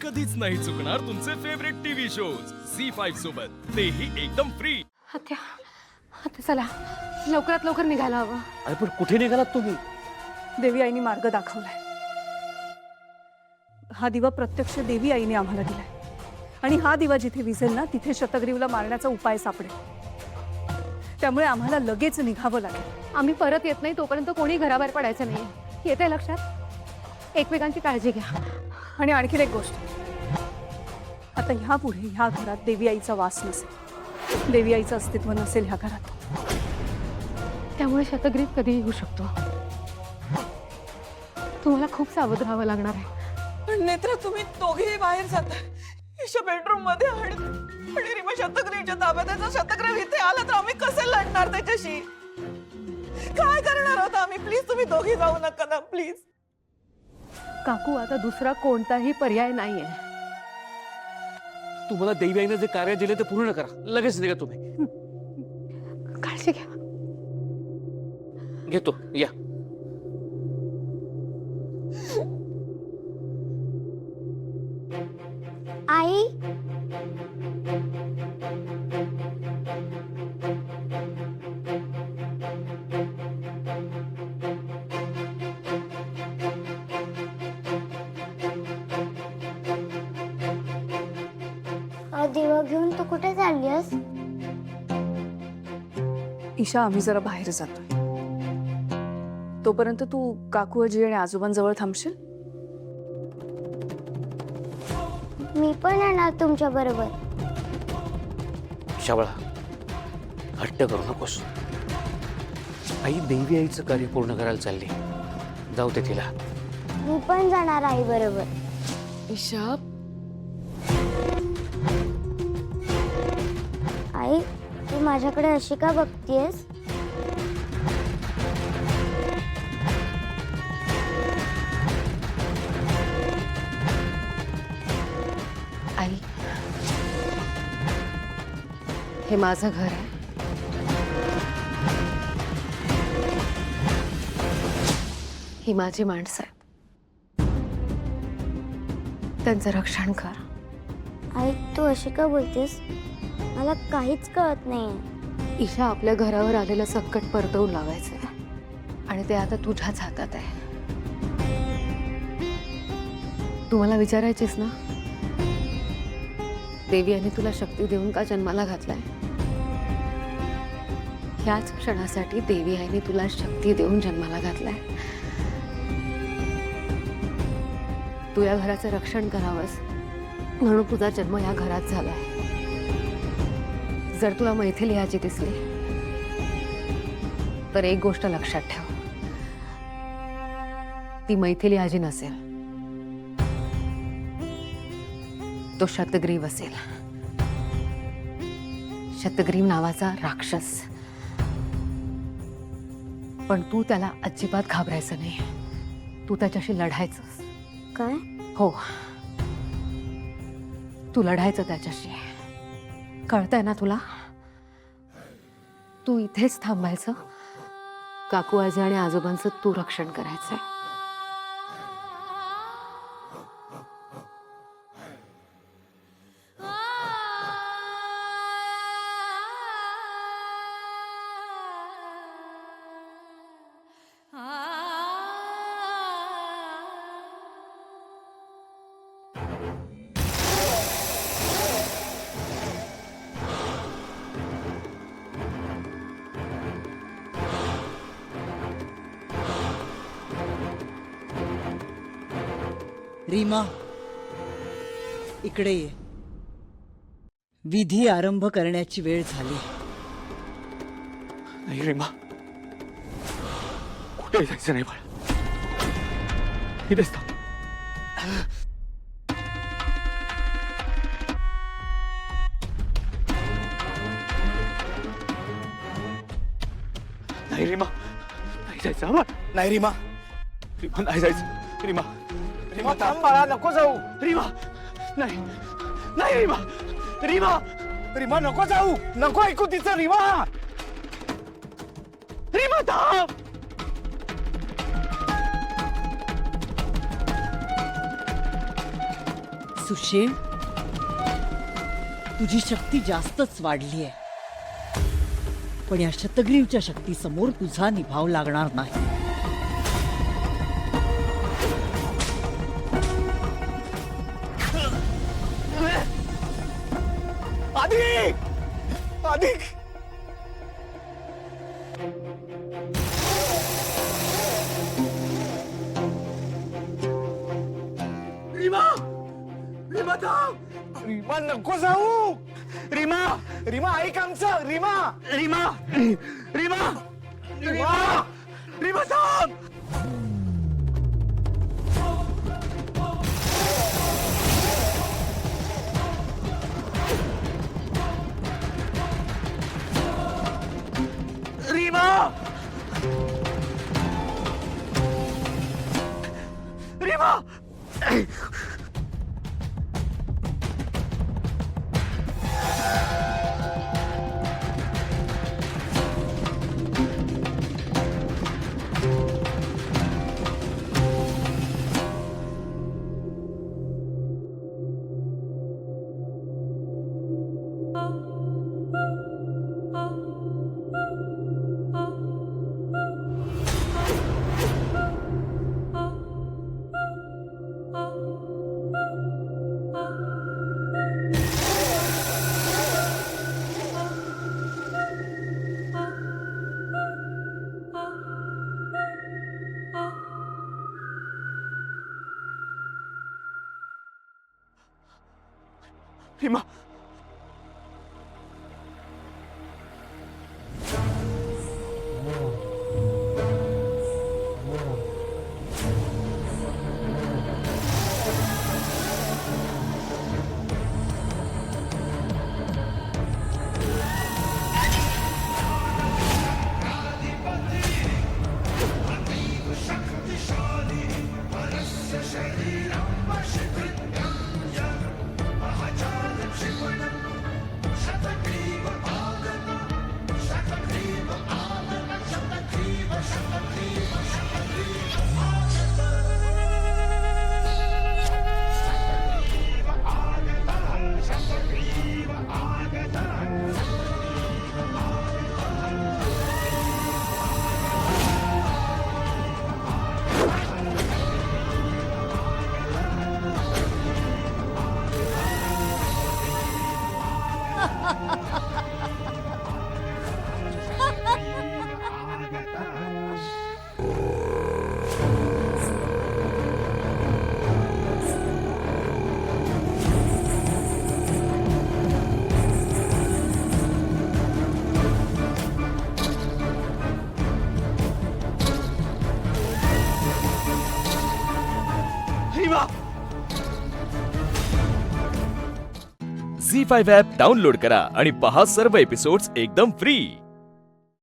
कधीच नाही चुकणार तुमचे फेवरेट टीव्ही शोज झी5 सोबत, तेही एकदम फ्री। आत्या आता चला लवकरात लवकर निघायला हवं। अरे पण कुठे निघालात तुम्ही? देवी आईने मार्ग दाखवलाय। हा दिवा प्रत्यक्ष देवी आईने आम्हाला दिलाय आणि हा दिवा जिथे विझेल ना तिथे शतग्रीवला मारण्याचा उपाय सापडेल। त्यामुळे आम्हाला लगेच निघावं लागेल। आम्ही परत येत नाही तोपर्यंत कोणी घराबाहेर पडायचं नाही। येते लक्षात? एकमेकांची काळजी घ्या। आणि आणखीन एक गोष्ट, आता ह्यापुढे ह्या घरात देवी आईचा वास नसेल, देवी आईचं अस्तित्व नसेल ह्या घरात। त्यामुळे शतग्रीव कधीही येऊ शकतो। तुम्हाला खूप सावध राहावं लागणार आहे। पण नेत्रा तुम्ही दोघेही बाहेर जाताय ईशा बेडरूम मध्ये आणि रिमा शतग्रीवच्या ताब्यात आहे। जर शतग्रीव इथे आला तर आम्ही कसे लढणार त्याच्याशी? काय करणार आहोत आम्ही? प्लीज तुम्ही दोघे जाऊ नका ना प्लीज। काकू आता दुसरा कोणताही पर्याय नाहीये। तुम्हाला देवी आईने जे कार्य दिले ते पूर्ण करा, लगेच निघा तुम्ही। काळजी घ्या। घेतो या। आई दिवा घेऊन तू कुठे चाललीस? ईशा आम्ही जरा बाहेर जातोय, तोपर्यंत तू काकू आजी आणि आजोबांजवळ थांबशील? मी पण येणार तुमच्या बरोबर। शावळा हट्ट करू नकोस। आई देवी आईचं कार्य पूर्ण करायला चालली, जाऊ दे तिला। मी पण जाणार आई बरोबर। ईशा आई तू माझ्याकडे अशी का बघतीयस? आई हे माझं घर आहे। ही माझी माणसं आहेत, त्यांचं रक्षण कर। आई तू अशी का बोलतेस? मला काहीच कळत नाही। ईशा आपल्या घरावर आलेलं संकट परतवून लावायचंय आणि ते आता तुझ्याच हातात आहे। तू मला विचारायचीस ना, देवी यांनी तुला शक्ती देऊन का जन्माला घातलाय? ह्याच क्षणासाठी देवी आईने तुला शक्ती देऊन जन्माला घातलाय। तू या घराचं रक्षण करावंस म्हणून तुझा जन्म या घरात झालाय। जर तुला मैथिली आजी दिसली तर एक गोष्ट लक्षात ठेव, ती मैथिली आजी नसेल, तो शतग्रीव असेल। शतग्रीव नावाचा राक्षस। पण तू त्याला अजिबात घाबरायचं नाही, तू त्याच्याशी लढायचंस। काय? हो, तू लढायचं त्याच्याशी, कळतंय ना तुला? तू इथेच थांबायचं, काकू आजी आणि आजोबांचं तू रक्षण करायचंय। रीमा इकडे ये। विधी आरंभ करण्याची वेळ झाली। नाही रीमा, कुठे जायचं नाही बाळा, इथेच थांब। नाही रीमा, नाही जायचं आम्हाला। नाही रीमा, रीमा नाही जायचं। रीमा रीमा थांब बाळा, नको जाऊ। रीमा नाही, नाही रीमा, रीमा रीमा नको जाऊ, नको ऐकू तिचं। रीमा रीमा थांब। सुशेण, तुझी शक्ती जास्तच वाढली आहे. पण या शतग्रीवच्या शक्तीसमोर तुझा निभाव लागणार नाही. अधिक अधिक रीमा रीमा थांब. रीमा नको जाऊ. रीमा रीमा ऐक आमचं. रीमा रीमा रीमा रीमा रीमा थांब. रीमा रीमा रीमा झी5 ॲप डाउनलोड करा आणि पहा सर्व एपिसोड्स एकदम फ्री.